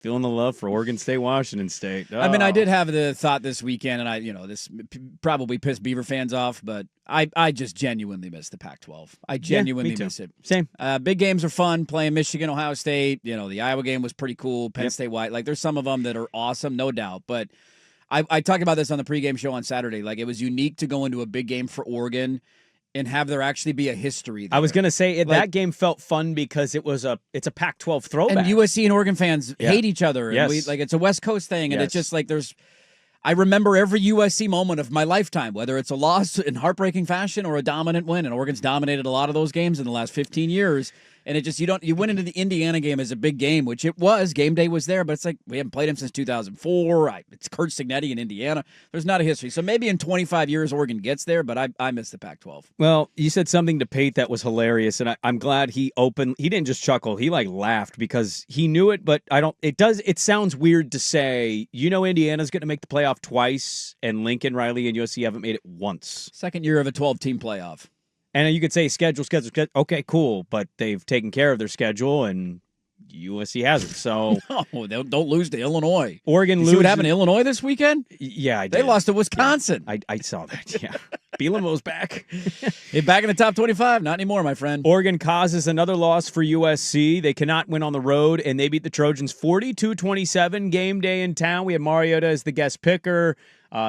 Feeling the love for Oregon State, Washington State. Oh. I mean, I did have the thought this weekend, and this probably pissed Beaver fans off, but I just genuinely miss the Pac-12. I genuinely miss it. Same. Big games are fun. Playing Michigan, Ohio State. The Iowa game was pretty cool. Penn State, White. Like, there's some of them that are awesome, no doubt. But I talked about this on the pregame show on Saturday. Like, it was unique to go into a big game for Oregon and have there actually be a history there. I was going to say, that game felt fun because it's a Pac-12 throwback. And USC and Oregon fans hate each other. And Yes. it's a West Coast thing, and it's just like I remember every USC moment of my lifetime, whether it's a loss in heartbreaking fashion or a dominant win, and Oregon's dominated a lot of those games in the last 15 years. And it just, you went into the Indiana game as a big game, which it was. Game day was there, but it's like we haven't played him since 2004. It's Kurt Signetti in Indiana. There's not a history. So maybe in 25 years, Oregon gets there, but I miss the Pac-12. Well, you said something to Pate that was hilarious, and I'm glad he didn't just chuckle. He laughed because he knew it, but it sounds weird to say, Indiana's going to make the playoff twice, and Lincoln Riley and USC haven't made it once. Second year of a 12-team playoff. And you could say schedule. Okay, cool. But they've taken care of their schedule, and USC hasn't. So no, don't lose to Illinois. Oregon loses. See what happened to Illinois this weekend? Yeah, I did. They lost to Wisconsin. Yeah, I saw that, yeah. Bielemo's back. They're back in the top 25. Not anymore, my friend. Oregon causes another loss for USC. They cannot win on the road, and they beat the Trojans 42-27. Game day in town. We have Mariota as the guest picker.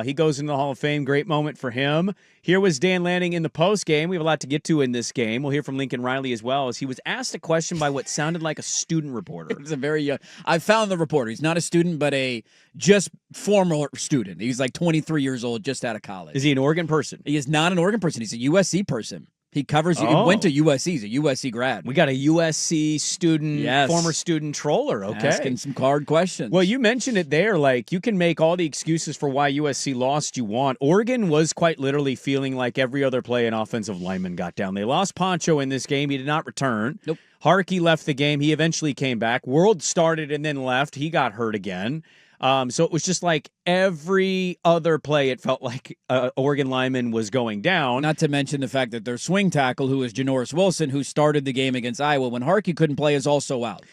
He goes into the Hall of Fame. Great moment for him. Here was Dan Lanning in the postgame. We have a lot to get to in this game. We'll hear from Lincoln Riley as well, as he was asked a question by what sounded like a student reporter. It was a very young. I found the reporter. He's not a student, but a just former student. He's like 23 years old, just out of college. Is he an Oregon person? He is not an Oregon person. He's a USC person. He covers. He went to USC. He's a USC grad. We got a USC student, former student troller. Okay, asking some hard questions. Well, you mentioned it there. Like, you can make all the excuses for why USC lost you want. Oregon was quite literally feeling like every other play an offensive lineman got down. They lost Poncho in this game. He did not return. Nope. Harkey left the game. He eventually came back. World started and then left. He got hurt again. So it was just like every other play, it felt like Oregon lineman was going down. Not to mention the fact that their swing tackle, who is Janoris Wilson, who started the game against Iowa when Harkey couldn't play, is also out.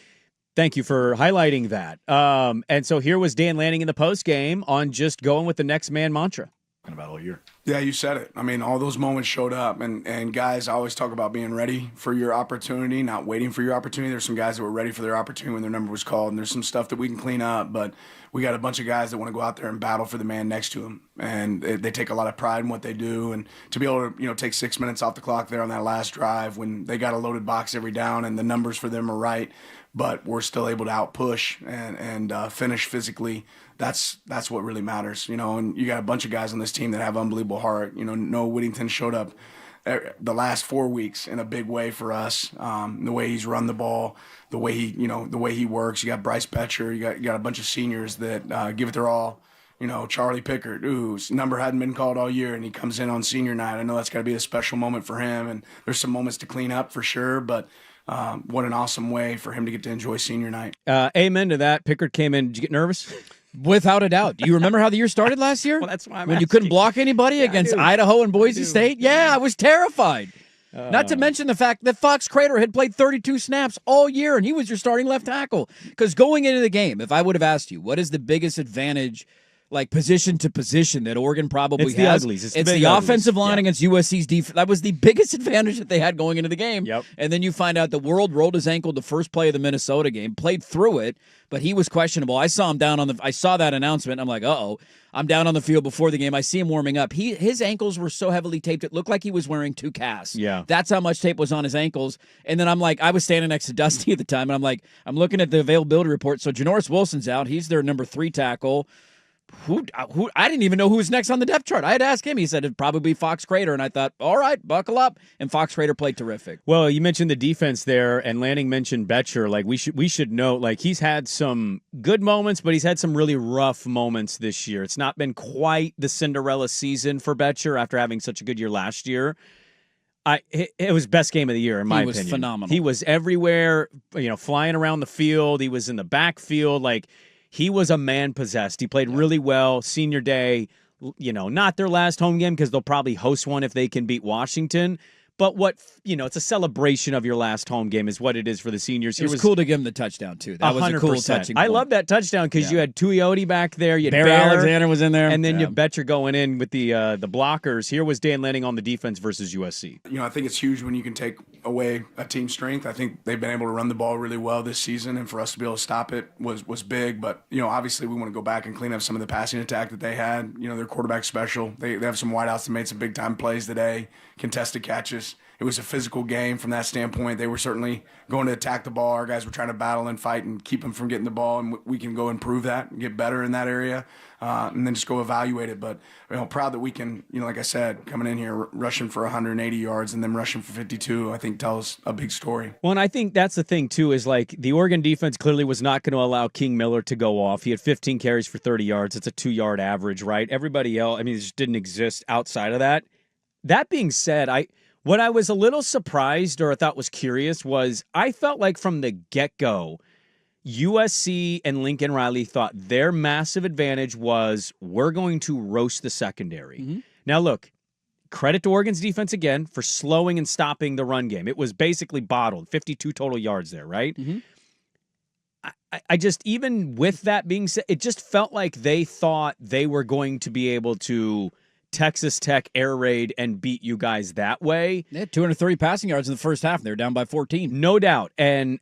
Thank you for highlighting that. And so here was Dan Lanning in the postgame on just going with the next man mantra. About all year. Yeah, you said it. I mean, all those moments showed up, and guys, I always talk about being ready for your opportunity, not waiting for your opportunity. There's some guys that were ready for their opportunity when their number was called, and there's some stuff that we can clean up, but we got a bunch of guys that want to go out there and battle for the man next to them, and they take a lot of pride in what they do, and to be able to take 6 minutes off the clock there on that last drive when they got a loaded box every down and the numbers for them are right, but we're still able to outpush and finish physically. That's what really matters, and you got a bunch of guys on this team that have unbelievable heart. Noah Whittington showed up the last 4 weeks in a big way for us. The way he's run the ball, the way he works. You got Bryce Betcher. You got a bunch of seniors that give it their all. Charlie Pickard, whose number hadn't been called all year, and he comes in on senior night. I know that's got to be a special moment for him, and there's some moments to clean up for sure, but what an awesome way for him to get to enjoy senior night. Amen to that. Pickard came in. Did you get nervous? Without a doubt. Do you remember how the year started last year? Well, that's why I'm when asking. you couldn't block anybody against Idaho and Boise State? Yeah, I was terrified. Not to mention the fact that Fox Crater had played 32 snaps all year, and he was your starting left tackle. Because going into the game, if I would have asked you, what is the biggest advantage, like position to position, that Oregon probably has? It's the uglies. It's the offensive line against USC's defense. That was the biggest advantage that they had going into the game. Yep. And then you find out the World rolled his ankle the first play of the Minnesota game, played through it, but he was questionable. I saw him I saw that announcement. I'm like, uh-oh. I'm down on the field before the game. I see him warming up. His ankles were so heavily taped, it looked like he was wearing two casts. Yeah. That's how much tape was on his ankles. And then I'm like, I was standing next to Dusty at the time, and I'm like, I'm looking at the availability report. So Janoris Wilson's out. He's their number 3 tackle. Who I didn't even know who was next on the depth chart. I had to ask him. He said it'd probably be Fox Crater, and I thought, all right, buckle up. And Fox Crater played terrific. Well, you mentioned the defense there, and Lanning mentioned Betcher. Like, we should note, like, he's had some good moments, but he's had some really rough moments this year. It's not been quite the Cinderella season for Betcher after having such a good year last year. It was best game of the year, in my opinion. He was phenomenal. He was everywhere, flying around the field. He was in the backfield, like. He was a man possessed. He played really well. Senior day, not their last home game because they'll probably host one if they can beat Washington. But it's a celebration of your last home game is what it is for the seniors. It was cool to give him the touchdown, too. That was a cool touching point. I love that touchdown because you had Tuioti back there. You had Barry Alexander was in there. And then you bet you're going in with the blockers. Here was Dan Lanning on the defense versus USC. I think it's huge when you can take away a team's strength. I think they've been able to run the ball really well this season, and for us to be able to stop it was big. But, obviously we want to go back and clean up some of the passing attack that they had. Their quarterback's special. They have some wideouts that made some big-time plays today, contested catches. It was a physical game from that standpoint. They were certainly going to attack the ball. Our guys were trying to battle and fight and keep them from getting the ball, and we can go improve that and get better in that area, and then just go evaluate it. But proud that we can, like I said, coming in here rushing for 180 yards and then rushing for 52, I think tells a big story. Well, and I think that's the thing, too, is like the Oregon defense clearly was not going to allow King Miller to go off. He had 15 carries for 30 yards. It's a 2-yard average, right? Everybody else, it just didn't exist outside of that. That being said, what I was a little surprised or I thought was curious was I felt like from the get-go, USC and Lincoln Riley thought their massive advantage was we're going to roast the secondary. Mm-hmm. Now, look, credit to Oregon's defense again for slowing and stopping the run game. It was basically bottled, 52 total yards there, right? Mm-hmm. I just, even with that being said, it just felt like they thought they were going to be able to Texas Tech air raid and beat you guys that way. They had 230 passing yards in the first half. They were down by 14. No doubt. And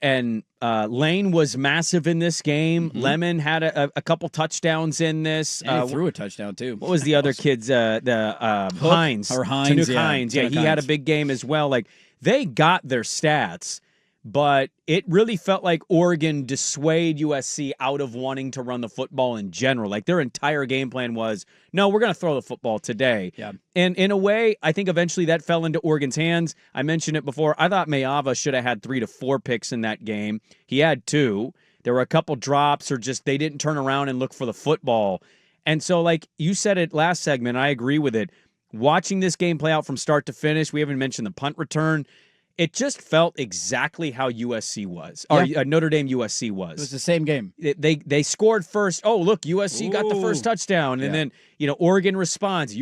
Lane was massive in this game. Mm-hmm. Lemon had a couple touchdowns in this. And he threw a touchdown, too. What was the other kid's? Hines. Or Hines. Tanuk Hines. Yeah, he had a big game as well. Like, they got their stats, but it really felt like Oregon dissuaded USC out of wanting to run the football in general. Like, their entire game plan was, no, we're going to throw the football today. Yeah. And in a way, I think eventually that fell into Oregon's hands. I mentioned it before. I thought Mayava should have had 3 to 4 picks in that game. He had 2. There were a couple drops or just they didn't turn around and look for the football. And so, like you said it last segment, I agree with it. Watching this game play out from start to finish, we haven't mentioned the punt return. It just felt exactly how USC was, or Notre Dame USC was. It was the same game. They scored first. Oh, look, USC got the first touchdown. And then, Oregon responds.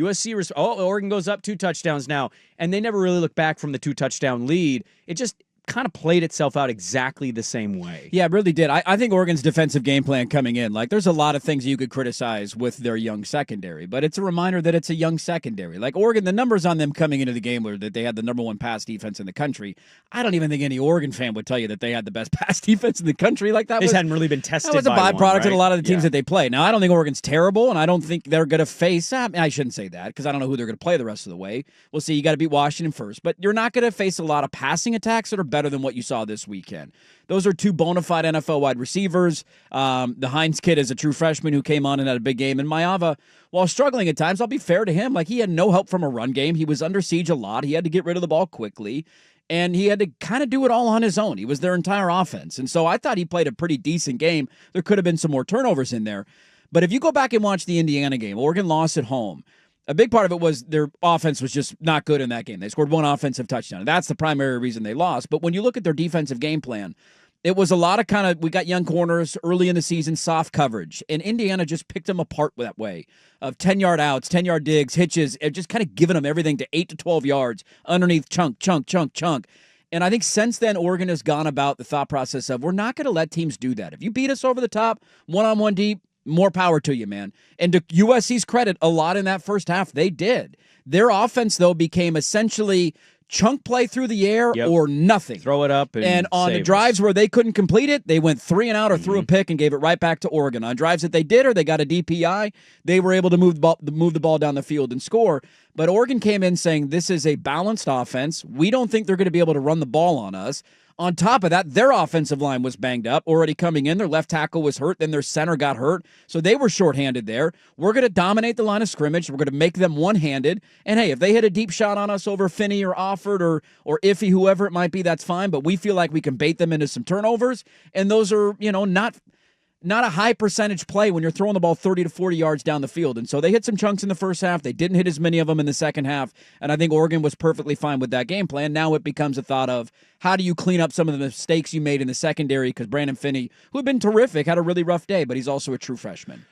Oregon goes up 2 touchdowns now. And they never really looked back from the 2-touchdown lead. It just kind of played itself out exactly the same way. Yeah, it really did. I think Oregon's defensive game plan coming in, like, there's a lot of things you could criticize with their young secondary, but it's a reminder that it's a young secondary. Like, Oregon, the numbers on them coming into the game were that they had the number 1 pass defense in the country. I don't even think any Oregon fan would tell you that they had the best pass defense in the country. Like, that hadn't really been tested. That was a byproduct right? of a lot of the teams that they play. Now, I don't think Oregon's terrible, and I don't think they're going to face. I shouldn't say that because I don't know who they're going to play the rest of the way. We'll see. You got to beat Washington first, but you're not going to face a lot of passing attacks that are better than what you saw this weekend. Those are 2 bona fide NFL wide receivers. The Hines kid is a true freshman who came on and had a big game. And Mayava, while struggling at times, I'll be fair to him. Like, he had no help from a run game. He was under siege a lot. He had to get rid of the ball quickly. And he had to kind of do it all on his own. He was their entire offense. And so I thought he played a pretty decent game. There could have been some more turnovers in there. But if you go back and watch the Indiana game, Oregon lost at home. A big part of it was their offense was just not good in that game. They scored 1 offensive touchdown. And that's the primary reason they lost. But when you look at their defensive game plan, it was a lot of we got young corners early in the season, soft coverage. And Indiana just picked them apart that way of 10-yard outs, 10-yard digs, hitches, and just kind of giving them everything to 8 to 12 yards underneath chunk. And I think since then, Oregon has gone about the thought process of we're not going to let teams do that. If you beat us over the top, one-on-one deep, more power to you, man. And to USC's credit, a lot in that first half, they did. Their offense, though, became essentially chunk play through the air or nothing. Throw it up and on the drives where they couldn't complete it, they went 3 and out or threw a pick and gave it right back to Oregon. On drives that they did or they got a DPI, they were able to move the ball down the field and score. But Oregon came in saying this is a balanced offense. We don't think they're going to be able to run the ball on us. On top of that, their offensive line was banged up already coming in. Their left tackle was hurt. Then their center got hurt. So they were shorthanded there. We're going to dominate the line of scrimmage. We're going to make them one-handed. And, hey, if they hit a deep shot on us over Finney or Offord or Iffy, whoever it might be, that's fine. But we feel like we can bait them into some turnovers. And those are, not a high percentage play when you're throwing the ball 30 to 40 yards down the field. And so they hit some chunks in the first half. They didn't hit as many of them in the second half. And I think Oregon was perfectly fine with that game plan. Now it becomes a thought of how do you clean up some of the mistakes you made in the secondary? Because Brandon Finney, who had been terrific, had a really rough day, but he's also a true freshman.